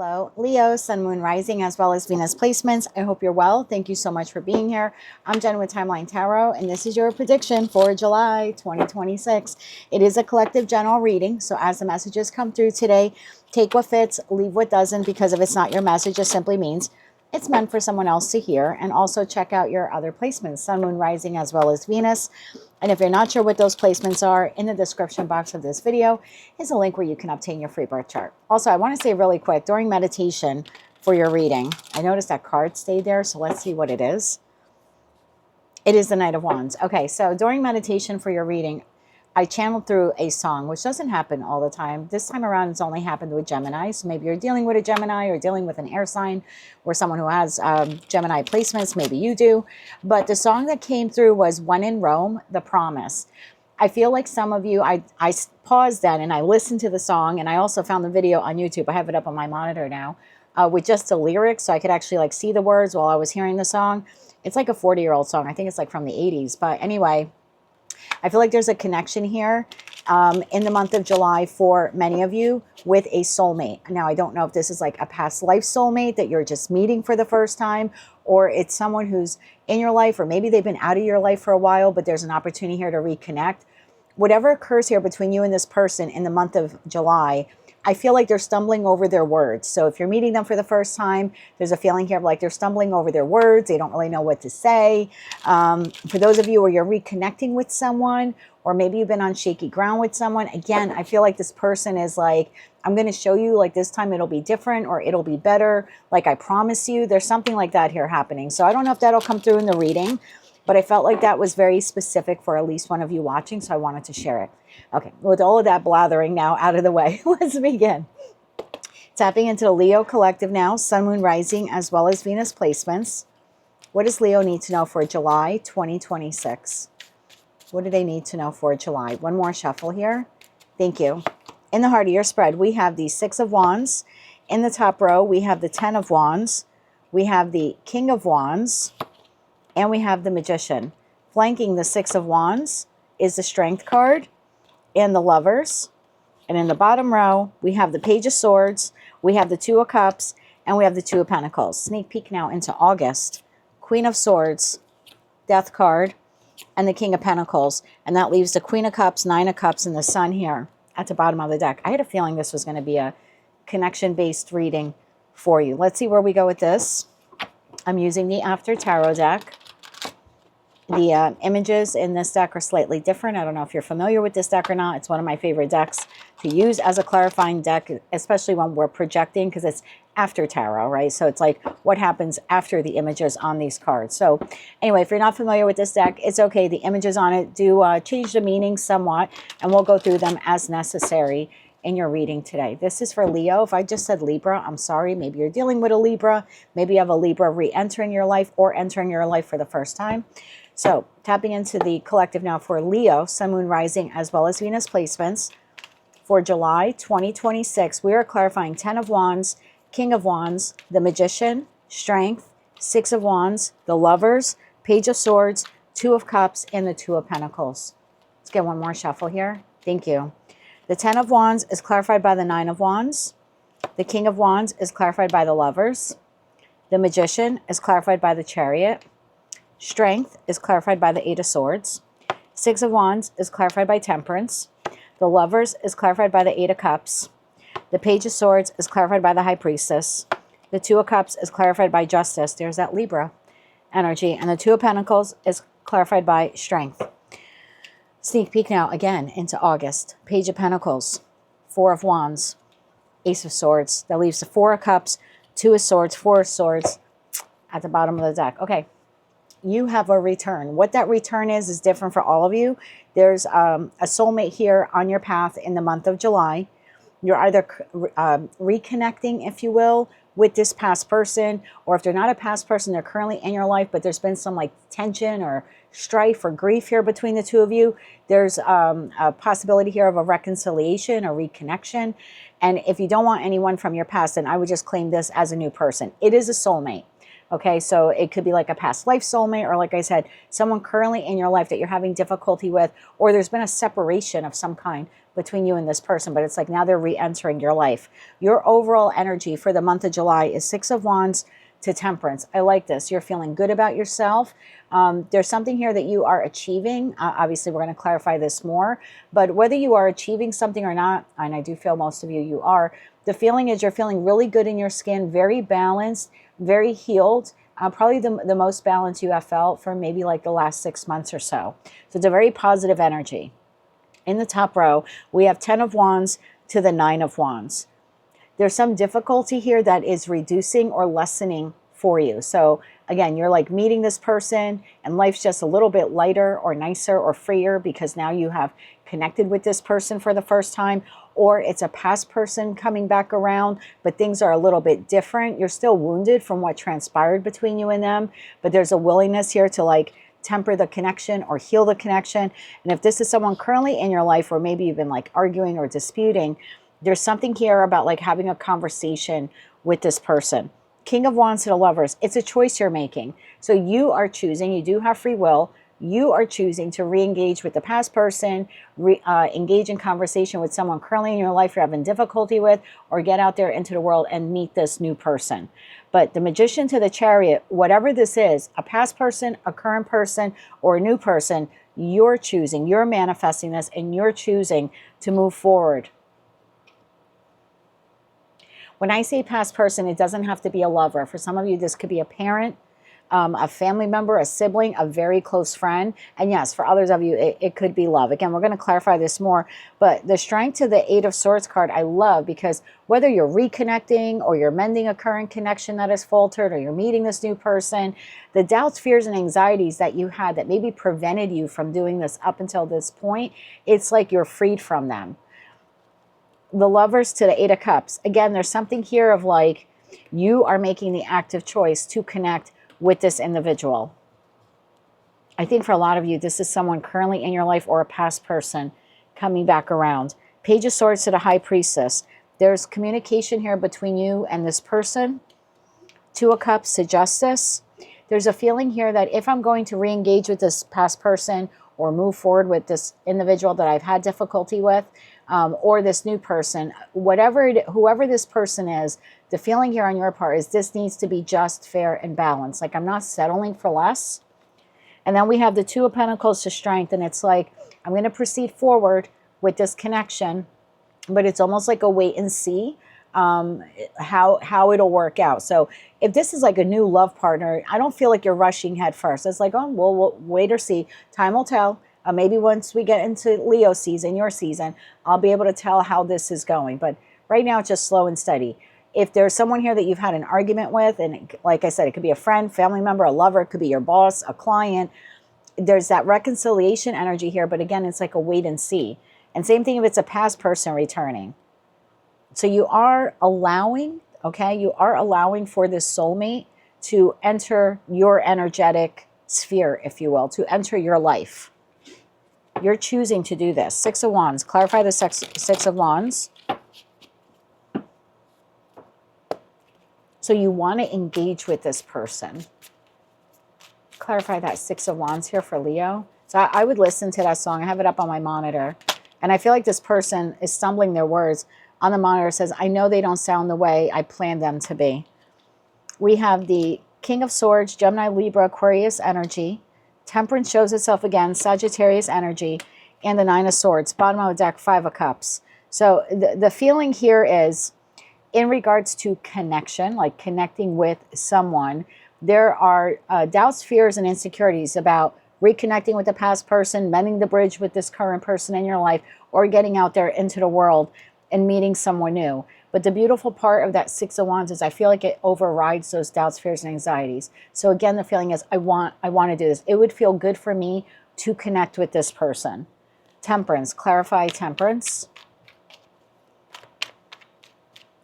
Hello, Leo, Sun, Moon, Rising, as well as Venus placements. I hope you're well. Thank you so much for being here. I'm Jen with Timeline Tarot, and this is your prediction for July 2026. It is a collective general reading, so as the messages come through today, take what fits, leave what doesn't, because if it's not your message, it simply means it's meant for someone else to hear. And also check out your other placements, Sun, Moon, Rising, as well as Venus. And if you're not sure what those placements are, in the description box of this video is a link where you can obtain your free birth chart. Also, I want to say really quick, during meditation for your reading, I noticed that card stayed there, so let's see what it is. It is the Knight of Wands. Okay, so during meditation for your reading, I channeled through a song, which doesn't happen all the time. This time around, it's only happened with Gemini. So maybe you're dealing with a Gemini or dealing with an air sign or someone who has Gemini placements. Maybe you do. But the song that came through was When in Rome, The Promise. I feel like some of you, I paused then and I listened to the song, and I also found the video on YouTube. I have it up on my monitor now with just the lyrics, so I could actually like see the words while I was hearing the song. It's like a 40-year-old song. I think it's like from the 80s. But anyway, I feel like there's a connection here in the month of July for many of you with a soulmate. Now, I don't know if this is like a past life soulmate that you're just meeting for the first time, or it's someone who's in your life, or maybe they've been out of your life for a while, but there's an opportunity here to reconnect. Whatever occurs here between you and this person in the month of July, I feel like they're stumbling over their words. So if you're meeting them for the first time, there's a feeling here of like they're stumbling over their words. They don't really know what to say. For those of you where you're reconnecting with someone, or maybe you've been on shaky ground with someone, again, I feel like this person is like, I'm going to show you, like this time it'll be different, or it'll be better. Like I promise you, there's something like that here happening. So I don't know if that'll come through in the reading, but I felt like that was very specific for at least one of you watching, so I wanted to share it. Okay, with all of that blathering now out of the way, let's begin. Tapping into the Leo collective now, Sun, Moon, Rising, as well as Venus placements. What does Leo need to know for July 2026? What do they need to know for July? One more shuffle here. Thank you. In the heart of your spread, we have the Six of Wands. In the top row, we have the Ten of Wands. We have the King of Wands. And we have the Magician. Flanking the Six of Wands is the Strength card and the Lovers. And in the bottom row, we have the Page of Swords, we have the Two of Cups, and we have the Two of Pentacles. Sneak peek now into August. Queen of Swords, Death card, and the King of Pentacles. And that leaves the Queen of Cups, Nine of Cups, and the Sun here at the bottom of the deck. I had a feeling this was going to be a connection-based reading for you. Let's see where we go with this. I'm using the After Tarot deck. The images in this deck are slightly different. I don't know if you're familiar with this deck or not. It's one of my favorite decks to use as a clarifying deck, especially when we're projecting, because it's after tarot, right? So it's like what happens after the images on these cards. So anyway, if you're not familiar with this deck, it's okay. The images on it do change the meaning somewhat, and we'll go through them as necessary in your reading today. This is for Leo. If I just said Libra, I'm sorry. Maybe you're dealing with a Libra. Maybe you have a Libra re-entering your life or entering your life for the first time. So tapping into the collective now for Leo, Sun, Moon, Rising, as well as Venus placements. For July 2026, we are clarifying Ten of Wands, King of Wands, the Magician, Strength, Six of Wands, the Lovers, Page of Swords, Two of Cups, and the Two of Pentacles. Let's get one more shuffle here. Thank you. The Ten of Wands is clarified by the Nine of Wands. The King of Wands is clarified by the Lovers. The Magician is clarified by the Chariot. Strength is clarified by the Eight of Swords. Six of Wands is clarified by Temperance. The Lovers is clarified by the Eight of Cups. The Page of Swords is clarified by the High Priestess. The Two of Cups is clarified by Justice. There's that Libra energy. And the Two of Pentacles is clarified by Strength. Sneak peek now again into August. Page of Pentacles, Four of Wands, Ace of Swords. That leaves the Four of Cups, Two of Swords, Four of Swords at the bottom of the deck. Okay. You have a return. What that return is different for all of you. There's a soulmate here on your path in the month of July. You're either reconnecting, if you will, with this past person, or if they're not a past person, they're currently in your life, but there's been some like tension or strife or grief here between the two of you. There's a possibility here of a reconciliation or reconnection. And if you don't want anyone from your past, then I would just claim this as a new person. It is a soulmate. Okay, so it could be like a past life soulmate, or like I said, someone currently in your life that you're having difficulty with, or there's been a separation of some kind between you and this person, but it's like now they're re-entering your life. Your overall energy for the month of July is Six of Wands to Temperance. I like this. You're feeling good about yourself. There's something here that you are achieving. Obviously, we're going to clarify this more, but whether you are achieving something or not, and I do feel most of you are, the feeling is you're feeling really good in your skin, very balanced, very healed, probably the most balance you have felt for maybe like the last 6 months or so. So it's a very positive energy. In the top row, we have 10 of Wands to the 9 of Wands. There's some difficulty here that is reducing or lessening for you. So again, you're like meeting this person and life's just a little bit lighter or nicer or freer because now you have connected with this person for the first time, or it's a past person coming back around, but things are a little bit different. You're still wounded from what transpired between you and them, but there's a willingness here to like temper the connection or heal the connection. And if this is someone currently in your life where maybe you've been like arguing or disputing, there's something here about like having a conversation with this person. King of Wands to the Lovers. It's a choice you're making. So you are choosing, you do have free will. You are choosing to re-engage with the past person, engage in conversation with someone currently in your life you're having difficulty with, or get out there into the world and meet this new person. But the Magician to the Chariot, whatever this is, a past person, a current person, or a new person, you're choosing, you're manifesting this, and you're choosing to move forward. When I say past person, it doesn't have to be a lover. For some of you, this could be a parent, a family member, a sibling, a very close friend. And yes, for others of you, it could be love. Again, we're going to clarify this more. But the Strength to the Eight of Swords card, I love, because whether you're reconnecting or you're mending a current connection that has faltered, or you're meeting this new person, the doubts, fears, and anxieties that you had that maybe prevented you from doing this up until this point, it's like you're freed from them. The Lovers to the Eight of Cups. Again, there's something here of like you are making the active choice to connect with this individual. I think for a lot of you, this is someone currently in your life or a past person coming back around. Page of Swords to the High Priestess. There's communication here between you and this person. Two of Cups to Justice. There's a feeling here that if I'm going to re-engage with this past person or move forward with this individual that I've had difficulty with, or this new person, whoever this person is, the feeling here on your part is this needs to be just, fair, and balanced. Like I'm not settling for less. And then we have the Two of Pentacles to Strength, and it's like I'm going to proceed forward with this connection, but it's almost like a wait and see how it'll work out. So if this is like a new love partner, I don't feel like you're rushing head first. It's like, oh, well, we'll wait or see. Time will tell. Maybe once we get into Leo season, your season, I'll be able to tell how this is going. But right now, it's just slow and steady. If there's someone here that you've had an argument with, and like I said, it could be a friend, family member, a lover, it could be your boss, a client, there's that reconciliation energy here. But again, it's like a wait and see. And same thing if it's a past person returning. So you are allowing, okay, you are allowing for this soulmate to enter your energetic sphere, if you will, to enter your life. You're choosing to do this. Six of Wands. Clarify the Six of Wands. So you want to engage with this person. Clarify that Six of Wands here for Leo. So I would listen to that song. I have it up on my monitor. And I feel like this person is stumbling their words. On the monitor it says, I know they don't sound the way I planned them to be. We have the King of Swords, Gemini, Libra, Aquarius energy. Temperance shows itself again, Sagittarius energy, and the Nine of Swords. Bottom of the deck, Five of Cups. So the feeling here is, in regards to connection, like connecting with someone, there are doubts, fears, and insecurities about reconnecting with the past person, mending the bridge with this current person in your life, or getting out there into the world and meeting someone new. But the beautiful part of that Six of Wands is I feel like it overrides those doubts, fears, and anxieties. So again, the feeling is I want to do this. It would feel good for me to connect with this person. Temperance. Clarify Temperance.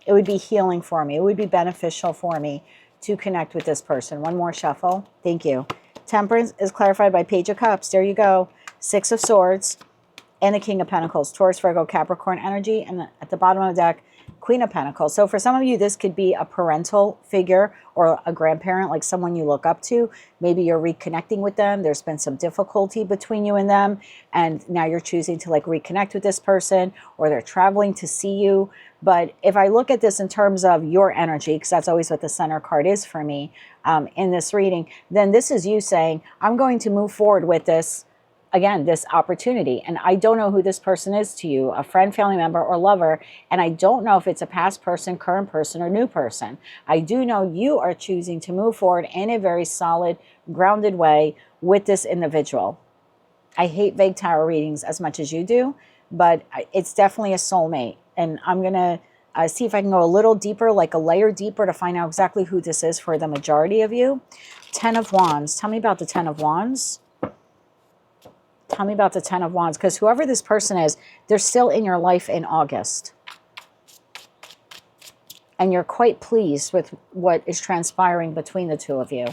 It would be healing for me. It would be beneficial for me to connect with this person. One more shuffle. Thank you. Temperance is clarified by Page of Cups. There you go. Six of Swords and the King of Pentacles. Taurus, Virgo, Capricorn energy. And at the bottom of the deck, Queen of Pentacles. So for some of you, this could be a parental figure or a grandparent, like someone you look up to. Maybe you're reconnecting with them. There's been some difficulty between you and them, and now you're choosing to like reconnect with this person, or they're traveling to see you. But if I look at this in terms of your energy, because that's always what the center card is for me in this reading, then this is you saying, I'm going to move forward with this, again, this opportunity. And I don't know who this person is to you, a friend, family member, or lover. And I don't know if it's a past person, current person, or new person. I do know you are choosing to move forward in a very solid, grounded way with this individual. I hate vague tarot readings as much as you do, but it's definitely a soulmate. And I'm going to see if I can go a little deeper, like a layer deeper, to find out exactly who this is for the majority of you. 10 of Wands. Tell me about the 10 of Wands. Tell me about the 10 of Wands, because whoever this person is, they're still in your life in August. And you're quite pleased with what is transpiring between the two of you.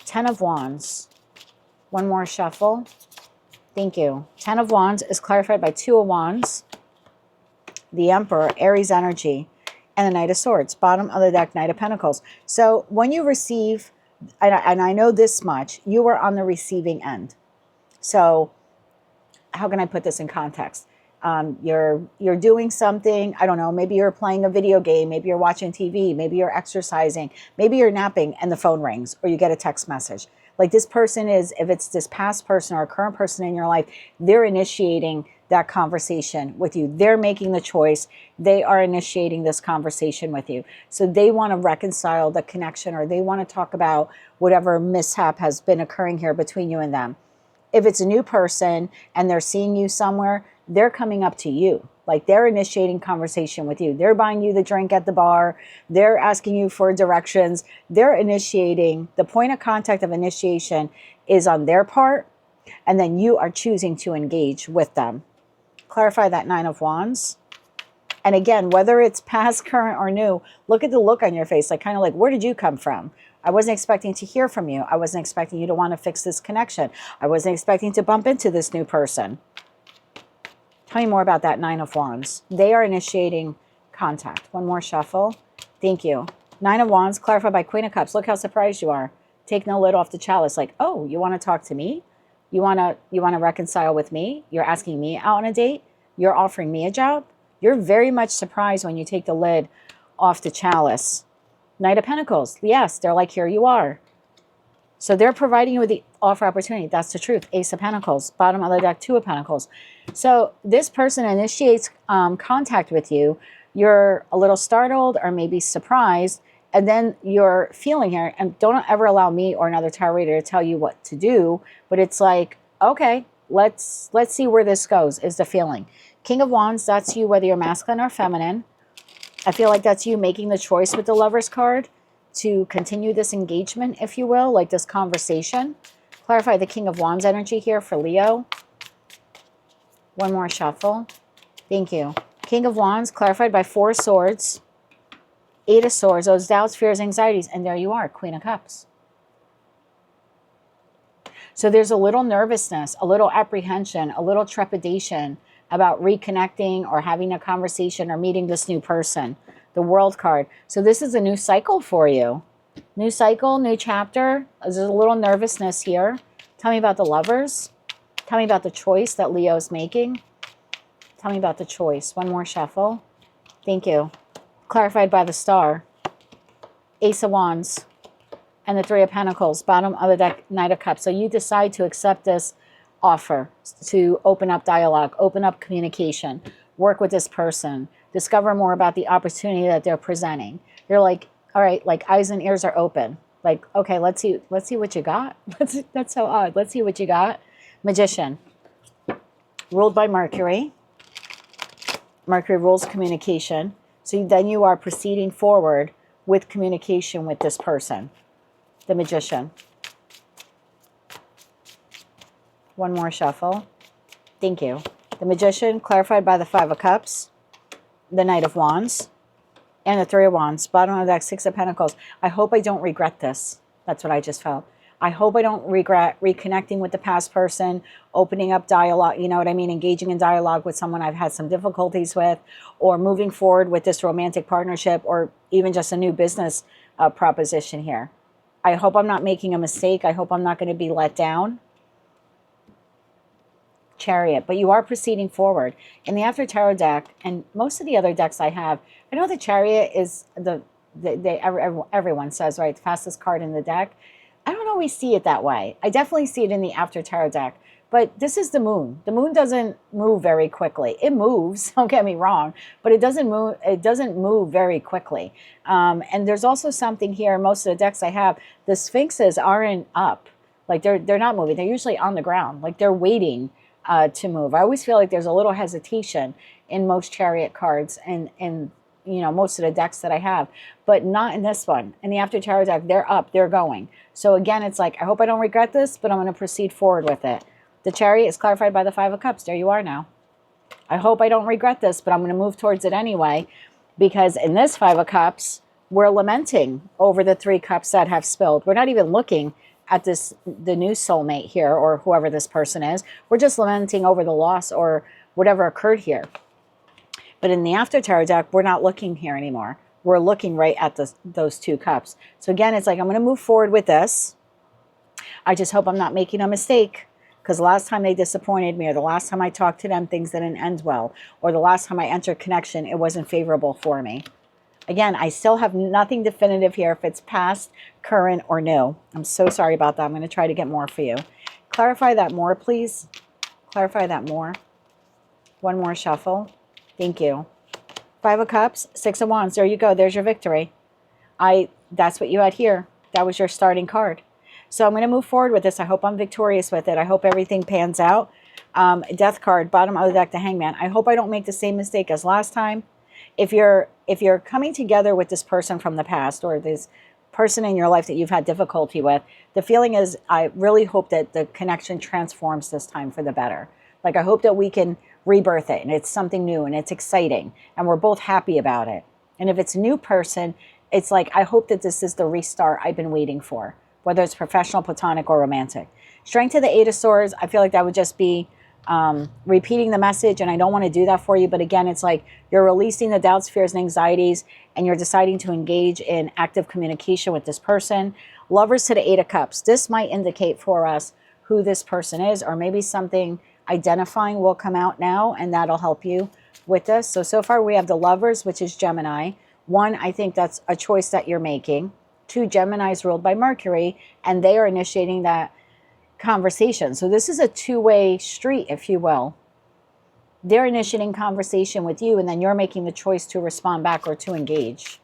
10 of Wands. One more shuffle. Thank you. 10 of Wands is clarified by 2 of Wands, the Emperor, Aries energy, and the Knight of Swords. Bottom of the deck, Knight of Pentacles. So when you receive, and I know this much, you are on the receiving end. So how can I put this in context? You're doing something, I don't know, maybe you're playing a video game, maybe you're watching TV, maybe you're exercising, maybe you're napping and the phone rings or you get a text message. Like this person is, if it's this past person or a current person in your life, they're initiating that conversation with you. They're making the choice. They are initiating this conversation with you. So they want to reconcile the connection, or they want to talk about whatever mishap has been occurring here between you and them. If it's a new person and they're seeing you somewhere, they're coming up to you. Like they're initiating conversation with you. They're buying you the drink at the bar. They're asking you for directions. They're initiating. The point of contact of initiation is on their part, and then you are choosing to engage with them. Clarify that 9 of Wands. And again, whether it's past, current, or new, look at the look on your face. Like kind of like, where did you come from? I wasn't expecting to hear from you. I wasn't expecting you to want to fix this connection. I wasn't expecting to bump into this new person. Tell me more about that 9 of Wands. They are initiating contact. One more shuffle. Thank you. 9 of Wands, clarified by Queen of Cups. Look how surprised you are. Taking the lid off the chalice. Like, oh, you want to talk to me? You want to reconcile with me? You're asking me out on a date? You're offering me a job? You're very much surprised when you take the lid off the chalice. Knight of Pentacles. Yes, they're like, here you are. So they're providing you with the offer opportunity. That's the truth. Ace of Pentacles. Bottom of the deck, 2 of Pentacles. So this person initiates contact with you. You're a little startled or maybe surprised. And then you're feeling here. And don't ever allow me or another tarot reader to tell you what to do. But it's like, okay, let's see where this goes, is the feeling. King of Wands, that's you, whether you're masculine or feminine. I feel like that's you making the choice with the Lover's card to continue this engagement, if you will, like this conversation. Clarify the King of Wands energy here for Leo. One more shuffle. Thank you. King of Wands, clarified by 4 swords. 8 of Swords, those doubts, fears, anxieties. And there you are, Queen of Cups. So there's a little nervousness, a little apprehension, a little trepidation about reconnecting or having a conversation or meeting this new person. The World card. So this is a new cycle for you. New cycle, new chapter. There's a little nervousness here. Tell me about the Lovers. Tell me about the choice that Leo is making. Tell me about the choice. One more shuffle. Thank you. Clarified by the Star. Ace of Wands. And the 3 of Pentacles. Bottom of the deck, Knight of Cups. So you decide to accept this offer, to open up dialogue, open up communication, work with this person, discover more about the opportunity that they're presenting. You're like, all right, like eyes and ears are open. Like, okay, let's see what you got. That's so odd. Let's see what you got. Magician. Ruled by Mercury. Mercury rules communication. So then you are proceeding forward with communication with this person. The Magician. One more shuffle. Thank you. The Magician, clarified by the 5 of Cups, the Knight of Wands, and the 3 of Wands. Bottom of the deck, 6 of Pentacles. I hope I don't regret this. That's what I just felt. I hope I don't regret reconnecting with the past person, opening up dialogue, you know what I mean, engaging in dialogue with someone I've had some difficulties with, or moving forward with this romantic partnership, or even just a new business proposition here. I hope I'm not making a mistake. I hope I'm not going to be let down. Chariot, but you are proceeding forward. In the After Tarot deck, and most of the other decks I have, I know the Chariot is everyone says, right, the fastest card in the deck. I don't always see it that way. I definitely see it in the After Tarot deck, but this is the moon. The moon doesn't move very quickly. It moves, don't get me wrong, but it doesn't move. It doesn't move very quickly. And there's also something here. Most of the decks I have, the Sphinxes aren't up. Like they're not moving. They're usually on the ground. Like they're waiting to move. I always feel like there's a little hesitation in most Chariot cards and you know, most of the decks that I have, but not in this one. In the After Tarot deck, they're up, they're going. So again, it's like, I hope I don't regret this, but I'm going to proceed forward with it. The Chariot is clarified by the Five of Cups. There you are now. I hope I don't regret this, but I'm going to move towards it anyway, because in this Five of Cups, we're lamenting over the Three Cups that have spilled. We're not even looking at the new soulmate here, or whoever this person is. We're just lamenting over the loss or whatever occurred here. But in the After Tarot deck, we're not looking here anymore. We're looking right at those two cups. So again, it's like, I'm going to move forward with this. I just hope I'm not making a mistake, because the last time they disappointed me, or the last time I talked to them, things didn't end well, or the last time I entered connection, it wasn't favorable for me. Again, I still have nothing definitive here if it's past, current, or new. I'm so sorry about that. I'm going to try to get more for you. Clarify that more, please. Clarify that more. One more shuffle. Thank you. Five of Cups, Six of Wands. There you go. There's your victory. That's what you had here. That was your starting card. So I'm going to move forward with this. I hope I'm victorious with it. I hope everything pans out. Death card, bottom of the deck, the Hangman. I hope I don't make the same mistake as last time. If you're coming together with this person from the past, or this person in your life that you've had difficulty with, the feeling is, I really hope that the connection transforms this time for the better. Like, I hope that we can rebirth it, and it's something new, and it's exciting, and we're both happy about it. And if it's a new person, it's like, I hope that this is the restart I've been waiting for, whether it's professional, platonic, or romantic. Strength to the Eight of Swords, I feel like that would just be repeating the message, and I don't want to do that for you, but again, it's like you're releasing the doubts, fears, and anxieties, and you're deciding to engage in active communication with this person. Lovers to the Eight of Cups. This might indicate for us who this person is, or maybe something identifying will come out now, and that'll help you with this. So far we have the Lovers, which is Gemini. One, I think that's a choice that you're making. Two, Gemini's ruled by Mercury, and they are initiating that conversation. So this is a two-way street, if you will. They're initiating conversation with you, and then you're making the choice to respond back or to engage.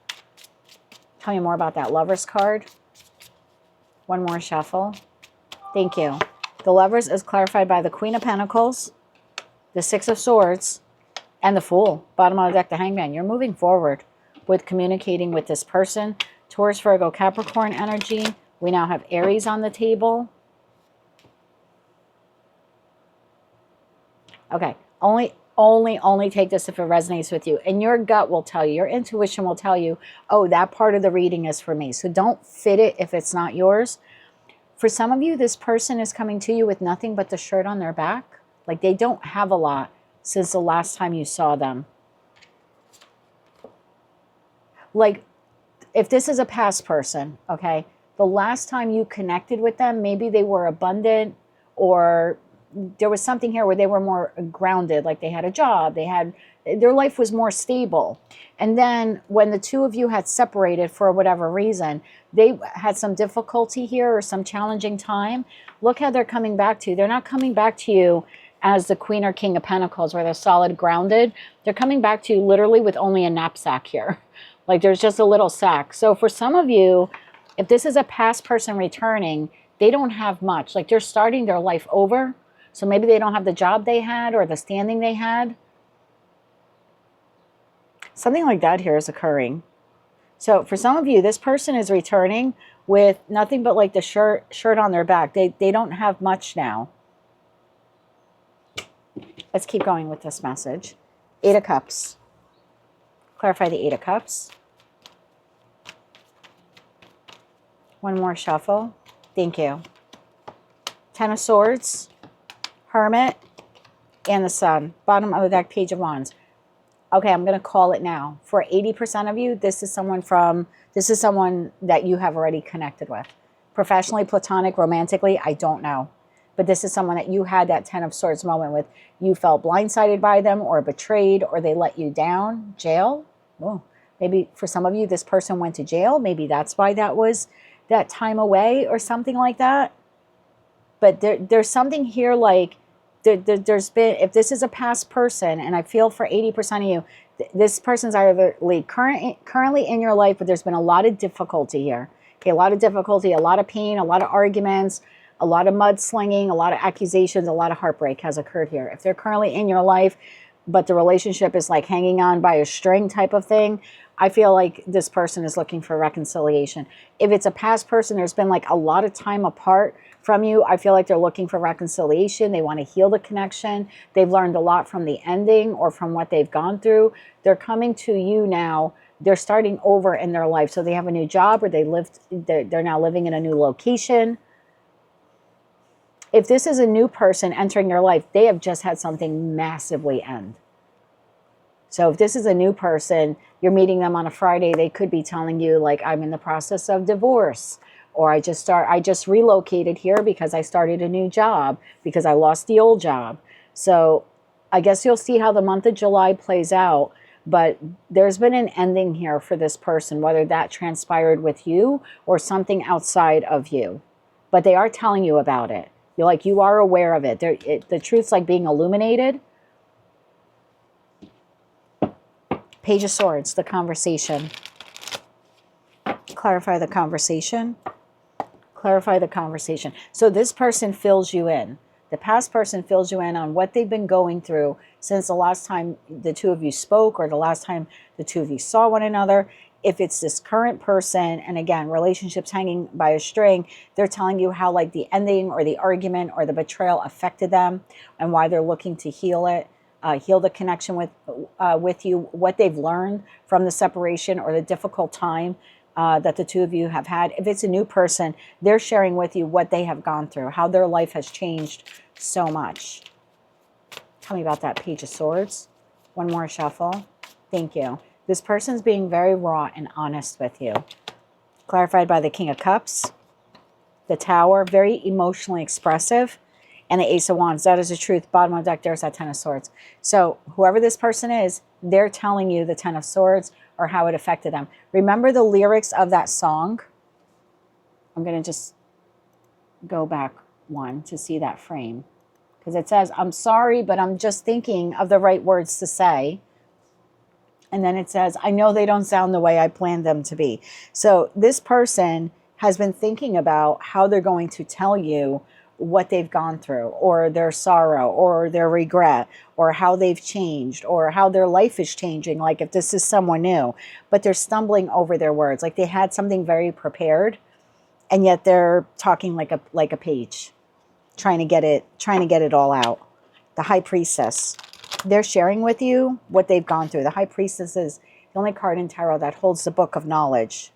Tell me more about that Lovers card. One more shuffle. Thank you. The Lovers is clarified by the Queen of Pentacles, the Six of Swords, and the Fool. Bottom of the deck, the Hangman. You're moving forward with communicating with this person. Taurus, Virgo, Capricorn energy. We now have Aries on the table. Okay, only take this if it resonates with you. And your gut will tell you, your intuition will tell you, oh, that part of the reading is for me. So don't fit it if it's not yours. For some of you, this person is coming to you with nothing but the shirt on their back. Like, they don't have a lot since the last time you saw them. Like, if this is a past person, okay, the last time you connected with them, maybe they were abundant, or there was something here where they were more grounded, like they had a job, their life was more stable. And then when the two of you had separated for whatever reason, they had some difficulty here or some challenging time. Look how they're coming back to you. They're not coming back to you as the Queen or King of Pentacles, where they're solid, grounded. They're coming back to you literally with only a knapsack here. Like, there's just a little sack. So for some of you, if this is a past person returning, they don't have much. Like, they're starting their life over. So maybe they don't have the job they had or the standing they had. Something like that here is occurring. So for some of you, this person is returning with nothing but like the shirt on their back. They don't have much now. Let's keep going with this message. Eight of Cups. Clarify the Eight of Cups. One more shuffle. Thank you. Ten of Swords, Hermit, and the Sun. Bottom of the deck, Page of Wands. Okay, I'm going to call it now. For 80% of you, this is someone that you have already connected with. Professionally, platonic, romantically, I don't know. But this is someone that you had that Ten of Swords moment with. You felt blindsided by them or betrayed, or they let you down. Jail? Oh, maybe for some of you, this person went to jail. Maybe that's why that was that time away or something like that. But there's something here like, there's been, if this is a past person, and I feel for 80% of you, this person's either currently in your life, but there's been a lot of difficulty here. Okay, a lot of difficulty, a lot of pain, a lot of arguments, a lot of mudslinging, a lot of accusations, a lot of heartbreak has occurred here. If they're currently in your life, but the relationship is like hanging on by a string type of thing, I feel like this person is looking for reconciliation. If it's a past person, there's been like a lot of time apart from you. I feel like they're looking for reconciliation. They want to heal the connection. They've learned a lot from the ending or from what they've gone through. They're coming to you now. They're starting over in their life. So they have a new job, or they're now living in a new location. If this is a new person entering your life, they have just had something massively end. So if this is a new person, you're meeting them on a Friday, they could be telling you like, I'm in the process of divorce, or I just relocated here because I started a new job because I lost the old job. So I guess you'll see how the month of July plays out, but there's been an ending here for this person, whether that transpired with you or something outside of you, but they are telling you about it. You are aware of it. The truth's like being illuminated. Page of Swords, the conversation. Clarify the conversation. Clarify the conversation. So this person fills you in. The past person fills you in on what they've been going through since the last time the two of you spoke, or the last time the two of you saw one another. If it's this current person, and again, relationships hanging by a string, they're telling you how like the ending or the argument or the betrayal affected them and why they're looking to heal it, heal the connection with you, what they've learned from the separation or the difficult time that the two of you have had. If it's a new person, they're sharing with you what they have gone through, how their life has changed so much. Tell me about that Page of Swords. One more shuffle. Thank you. This person's being very raw and honest with you. Clarified by the King of Cups, the Tower, very emotionally expressive, and the Ace of Wands. That is the truth. Bottom of the deck, there's that Ten of Swords. So whoever this person is, they're telling you the Ten of Swords or how it affected them. Remember the lyrics of that song? I'm going to just go back one to see that frame. Because it says, I'm sorry, but I'm just thinking of the right words to say. And then it says, I know they don't sound the way I planned them to be. So this person has been thinking about how they're going to tell you what they've gone through, or their sorrow, or their regret, or how they've changed, or how their life is changing, like if this is someone new. But they're stumbling over their words. Like they had something very prepared, and yet they're talking like a page, trying to get it all out. The High Priestess. They're sharing with you what they've gone through. The High Priestess is the only card in tarot that holds the book of knowledge.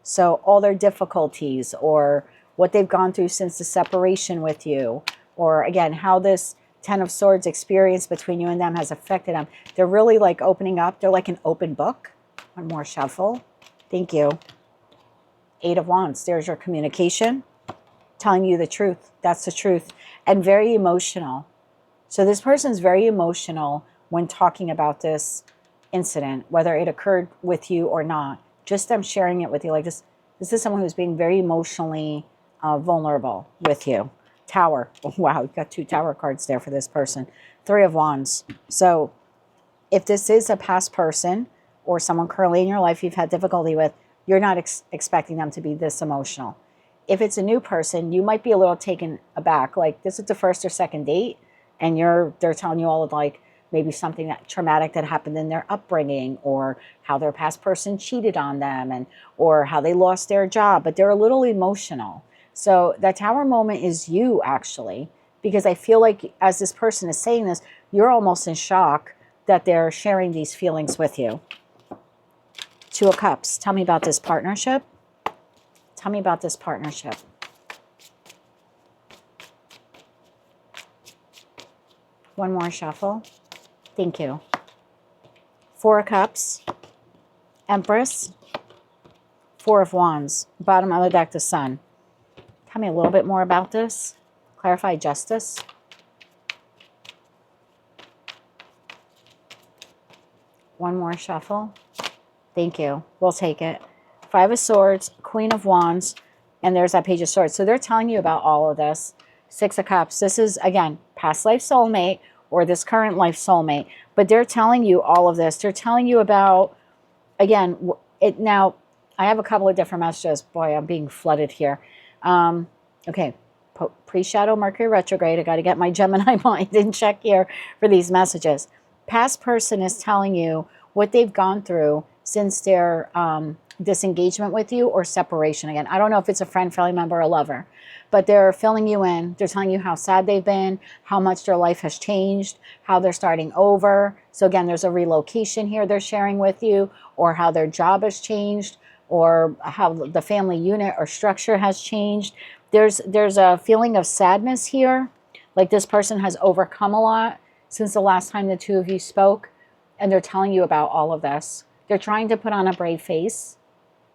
So all their difficulties, or what they've gone through since the separation with you, or again, how this Ten of Swords experience between you and them has affected them. They're really like opening up. They're like an open book. One more shuffle. Thank you. Eight of Wands. There's your communication. Telling you the truth. That's the truth. And very emotional. So this person's very emotional when talking about this incident, whether it occurred with you or not. Just them sharing it with you like this. This is someone who's being very emotionally vulnerable with you. Tower. Oh, wow, you've got two Tower cards there for this person. Three of Wands. So if this is a past person or someone currently in your life you've had difficulty with, you're not expecting them to be this emotional. If it's a new person, you might be a little taken aback. Like this is the first or second date, and they're telling you all of like maybe something that traumatic that happened in their upbringing, or how their past person cheated on them, or how they lost their job, but they're a little emotional. So that Tower moment is you actually, because I feel like as this person is saying this, you're almost in shock that they're sharing these feelings with you. Two of Cups. Tell me about this partnership. Tell me about this partnership. One more shuffle. Thank you. Four of Cups, Empress, Four of Wands, bottom of the deck, the Sun. Tell me a little bit more about this. Clarify justice. One more shuffle. Thank you. We'll take it. Five of Swords, Queen of Wands, and there's that Page of Swords. So they're telling you about all of this. Six of Cups. This is, again, past life soulmate or this current life soulmate. But they're telling you all of this. They're telling you about, again, it now, I have a couple of different messages. Boy, I'm being flooded here. Okay, pre-shadow Mercury retrograde. I got to get my Gemini mind in check here for these messages. Past person is telling you what they've gone through since their disengagement with you or separation. Again, I don't know if it's a friend, family member, or a lover, but they're filling you in. They're telling you how sad they've been, how much their life has changed, how they're starting over. So again, there's a relocation here they're sharing with you, or how their job has changed, or how the family unit or structure has changed. There's a feeling of sadness here, like this person has overcome a lot since the last time the two of you spoke, and they're telling you about all of this. They're trying to put on a brave face.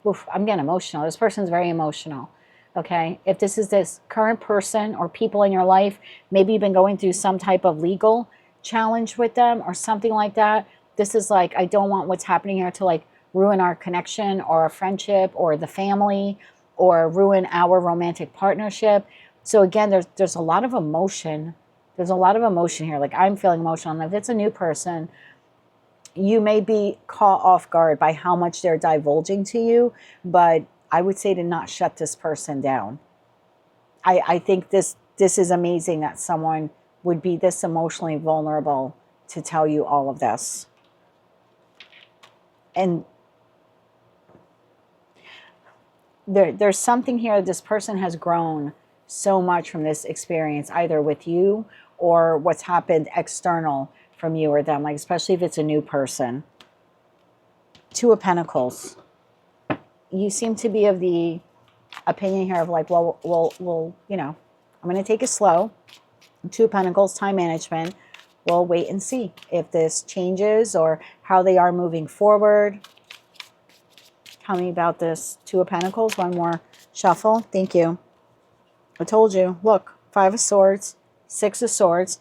Oof, I'm getting emotional. This person's very emotional, okay? If this is this current person or people in your life, maybe you've been going through some type of legal challenge with them or something like that. This is like, I don't want what's happening here to like ruin our connection or a friendship or the family or ruin our romantic partnership. So again, there's a lot of emotion. There's a lot of emotion here. Like I'm feeling emotional. And if it's a new person, you may be caught off guard by how much they're divulging to you, but I would say to not shut this person down. I think this is amazing that someone would be this emotionally vulnerable to tell you all of this. And there's something here, this person has grown so much from this experience, either with you or what's happened external from you or them, like especially if it's a new person. Two of Pentacles. You seem to be of the opinion here of like, well, you know, I'm going to take it slow. Two of Pentacles, time management. We'll wait and see if this changes or how they are moving forward. Tell me about this Two of Pentacles. One more shuffle. Thank you. I told you. Look, Five of Swords, Six of Swords.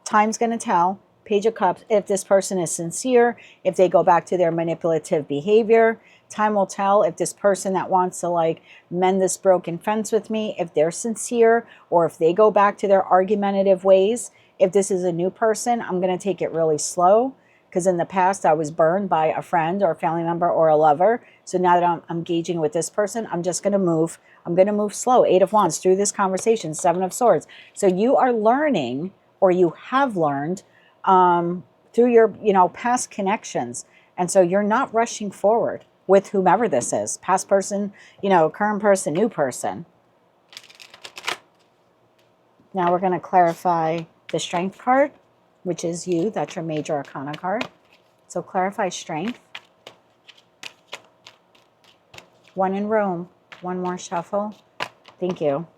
Time's going to tell. Page of Cups, if this person is sincere, if they go back to their manipulative behavior. Time will tell if this person that wants to like mend this broken fence with me, if they're sincere or if they go back to their argumentative ways. If this is a new person, I'm going to take it really slow because in the past I was burned by a friend or a family member or a lover. So now that I'm engaging with this person, I'm just going to move. I'm going to move slow. Eight of Wands through this conversation, Seven of Swords. So you are learning, or you have learned through your, past connections. And so you're not rushing forward with whomever this is, past person, current person, new person. Now we're going to clarify the Strength card, which is you. That's your major arcana card. So clarify Strength. One in Rome. One more shuffle. Thank you.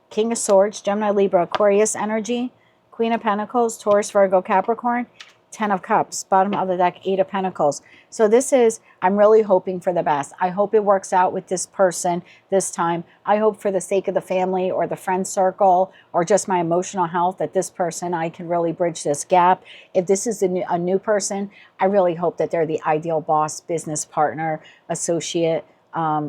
King of Swords, Gemini, Libra, Aquarius energy. Queen of Pentacles, Taurus, Virgo, Capricorn. Ten of Cups, bottom of the deck, Eight of Pentacles. So this is, I'm really hoping for the best. I hope it works out with this person this time. I hope for the sake of the family or the friend circle or just my emotional health that this person, I can really bridge this gap. If this is a new person, I really hope that they're the ideal boss, business partner, associate,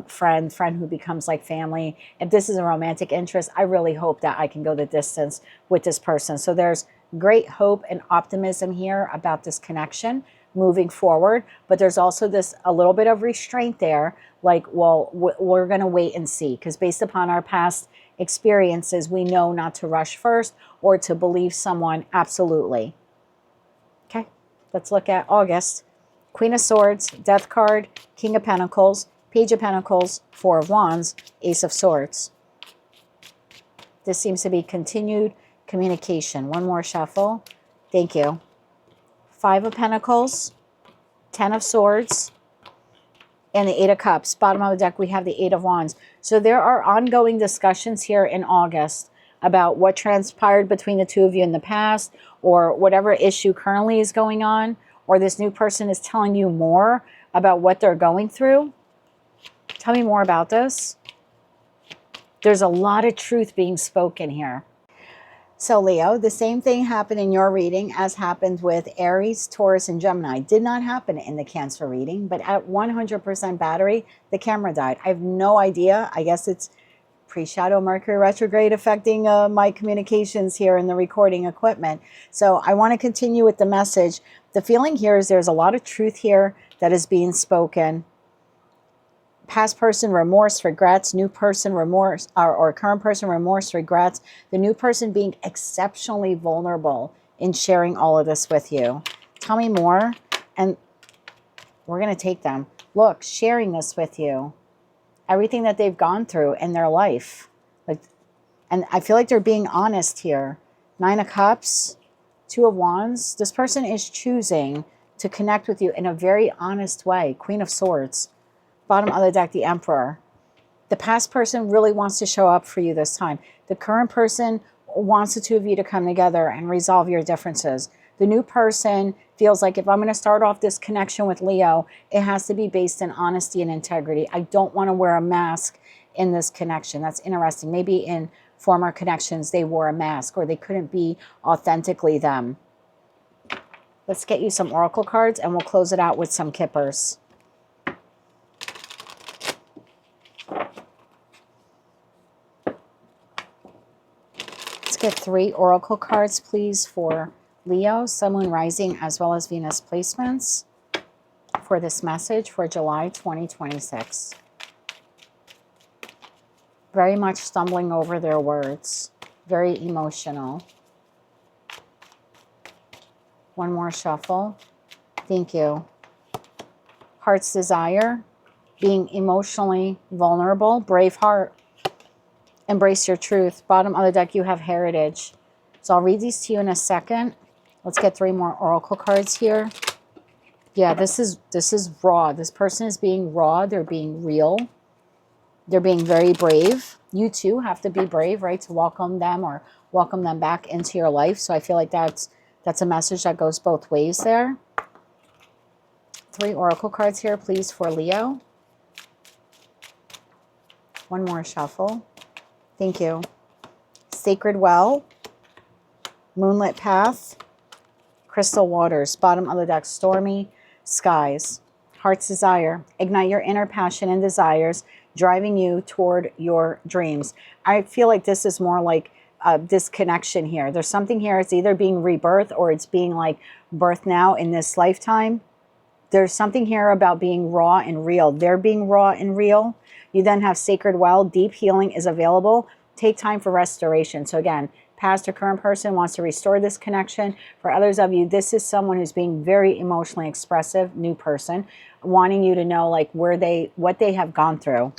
friend who becomes like family. If this is a romantic interest, I really hope that I can go the distance with this person. So there's great hope and optimism here about this connection moving forward, but there's also this a little bit of restraint there, like, well, we're going to wait and see, because based upon our past experiences, we know not to rush first or to believe someone absolutely. Okay, let's look at August. Queen of Swords, Death card, King of Pentacles, Page of Pentacles, Four of Wands, Ace of Swords. This seems to be continued communication. One more shuffle. Thank you. Five of Pentacles, Ten of Swords, and the Eight of Cups. Bottom of the deck, we have the Eight of Wands. So there are ongoing discussions here in August about what transpired between the two of you in the past, or whatever issue currently is going on, or this new person is telling you more about what they're going through. Tell me more about this. There's a lot of truth being spoken here. So Leo, the same thing happened in your reading as happened with Aries, Taurus, and Gemini. Did not happen in the Cancer reading, but at 100% battery, the camera died. I have no idea. I guess it's pre-shadow Mercury retrograde affecting my communications here in the recording equipment. So I want to continue with the message. The feeling here is there's a lot of truth here that is being spoken. Past person, remorse, regrets, new person, remorse, or current person, remorse, regrets. The new person being exceptionally vulnerable in sharing all of this with you. Tell me more, and we're going to take them. Look, sharing this with you. Everything that they've gone through in their life. And I feel like they're being honest here. 9 of Cups, 2 of Wands. This person is choosing to connect with you in a very honest way. Queen of Swords. Bottom of the deck, the Emperor. The past person really wants to show up for you this time. The current person wants the two of you to come together and resolve your differences. The new person feels like if I'm going to start off this connection with Leo, it has to be based in honesty and integrity. I don't want to wear a mask in this connection. That's interesting. Maybe in former connections, they wore a mask or they couldn't be authentically them. Let's get you some oracle cards and we'll close it out with some kippers. Get 3 oracle cards, please, for Leo, Sun, Moon, Rising, as well as Venus placements for this message for July 2026. Very much stumbling over their words. Very emotional. One more shuffle. Thank you. Heart's desire. Being emotionally vulnerable. Brave heart. Embrace your truth. Bottom of the deck, you have heritage. So I'll read these to you in a second. Let's get 3 more oracle cards here. Yeah, this is raw. This person is being raw. They're being real. They're being very brave. You too have to be brave, right, to welcome them or welcome them back into your life. So I feel like that's a message that goes both ways there. 3 oracle cards here, please, for Leo. One more shuffle. Thank you. Sacred Well, Moonlit Path, Crystal Waters. Bottom of the deck, Stormy Skies. Heart's Desire. Ignite your inner passion and desires, driving you toward your dreams. I feel like this is more like this connection here. There's something here. It's either being rebirth or it's being like birth now in this lifetime. There's something here about being raw and real. They're being raw and real. You then have Sacred Well. Deep healing is available. Take time for restoration. So again, past or current person wants to restore this connection. For others of you, this is someone who's being very emotionally expressive, new person, wanting you to know like what they have gone through.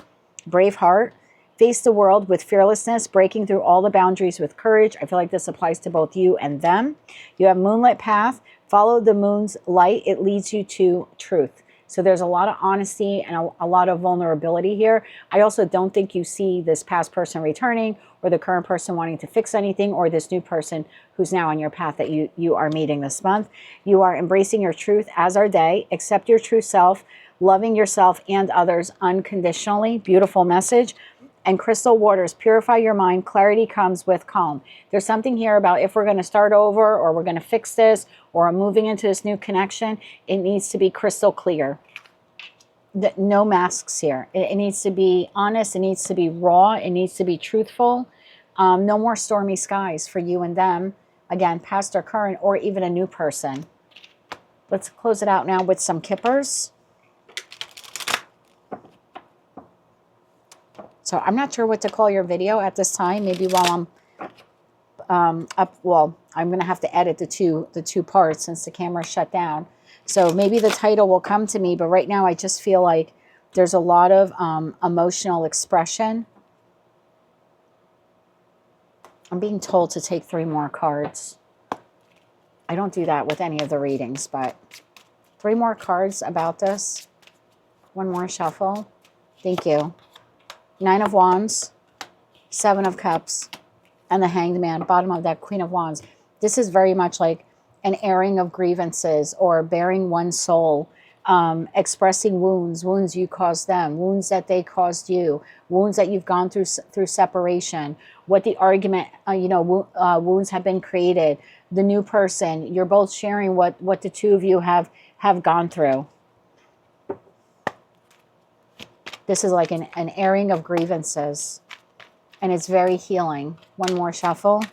Brave heart. Face the world with fearlessness, breaking through all the boundaries with courage. I feel like this applies to both you and them. You have Moonlit Path. Follow the moon's light. It leads you to truth. So there's a lot of honesty and a lot of vulnerability here. I also don't think you see this past person returning or the current person wanting to fix anything or this new person who's now on your path that you are meeting this month. You are embracing your truth as our day. Accept your true self, loving yourself and others unconditionally. Beautiful message. And Crystal Waters, purify your mind. Clarity comes with calm. There's something here about if we're going to start over or we're going to fix this or moving into this new connection, it needs to be crystal clear. No masks here. It needs to be honest. It needs to be raw. It needs to be truthful. No more stormy skies for you and them. Again, past or current or even a new person. Let's close it out now with some kippers. So I'm not sure what to call your video at this time. Maybe while I'm up, well, I'm going to have to edit the two parts since the camera's shut down. So maybe the title will come to me, but right now I just feel like there's a lot of emotional expression. I'm being told to take 3 more cards. I don't do that with any of the readings, but 3 more cards about this. 1 more shuffle. Thank you. 9 of Wands, 7 of Cups, and the Hanged Man, bottom of that Queen of Wands. This is very much like an airing of grievances or bearing one's soul, expressing wounds you caused them, wounds that they caused you, wounds that you've gone through separation, what the argument, wounds have been created, the new person. You're both sharing what the two of you have gone through. This is like an airing of grievances, and it's very healing. One more shuffle.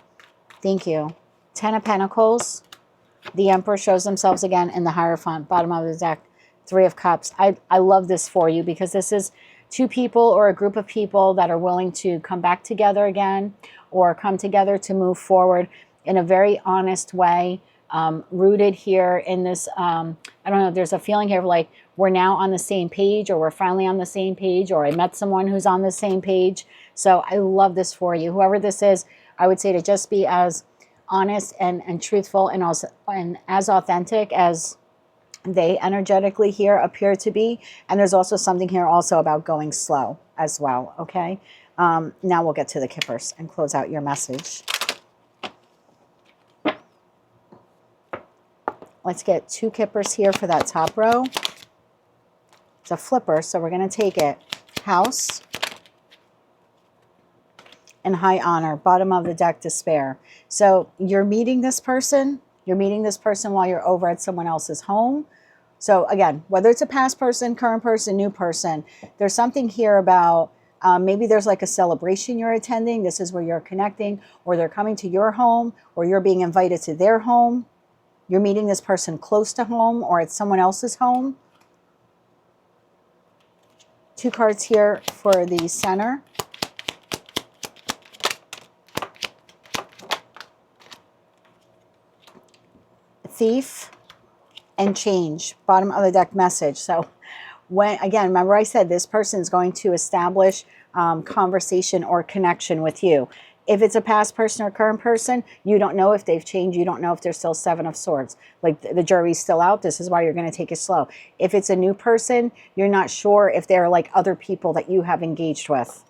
Thank you. 10 of Pentacles. The Emperor shows themselves again in the Hierophant, bottom of the deck. 3 of Cups. I love this for you because this is two people or a group of people that are willing to come back together again or come together to move forward in a very honest way, rooted here in this, I don't know, there's a feeling here of like we're now on the same page, or we're finally on the same page, or I met someone who's on the same page. So I love this for you. Whoever this is, I would say to just be as honest and truthful and also as authentic as they energetically here appear to be. And there's also something here also about going slow as well, okay? Now we'll get to the Kippers and close out your message. Let's get 2 Kippers here for that top row. It's a flipper, so we're going to take it. House and High Honor, bottom of the deck, Despair. So you're meeting this person. You're meeting this person while you're over at someone else's home. So again, whether it's a past person, current person, new person, there's something here about maybe there's like a celebration you're attending. This is where you're connecting, or they're coming to your home, or you're being invited to their home. You're meeting this person close to home or at someone else's home. 2 cards here for the center. Thief and Change, bottom of the deck message. So when, again, remember I said this person is going to establish conversation or connection with you. If it's a past person or current person, you don't know if they've changed. You don't know if they're still 7 of Swords. Like the jury's still out. This is why you're going to take it slow. If it's a new person, you're not sure if they're like other people that you have engaged with.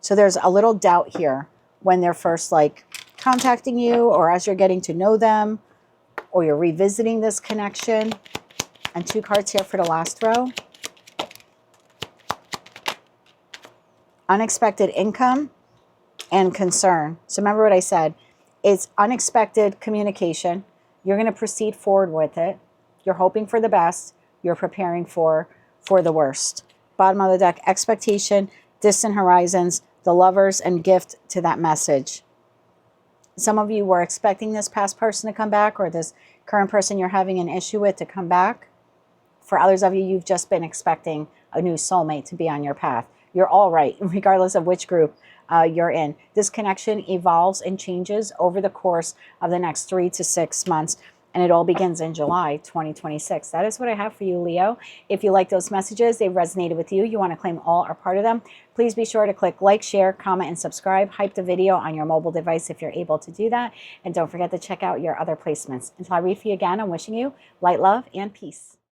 So there's a little doubt here when they're first like contacting you, or as you're getting to know them, or you're revisiting this connection. And 2 cards here for the last row. Unexpected income and concern. So remember what I said. It's unexpected communication. You're going to proceed forward with it. You're hoping for the best. You're preparing for the worst. Bottom of the deck, expectation, distant horizons, the Lovers, and gift to that message. Some of you were expecting this past person to come back, or this current person you're having an issue with to come back. For others of you, you've just been expecting a new soulmate to be on your path. You're all right, regardless of which group you're in. This connection evolves and changes over the course of the next 3 to 6 months, and it all begins in July 2026. That is what I have for you, Leo. If you like those messages, they resonated with you, you want to claim all or part of them, please be sure to click like, share, comment, and subscribe. Hype the video on your mobile device if you're able to do that. And don't forget to check out your other placements. Until I read for you again, I'm wishing you light, love, and peace.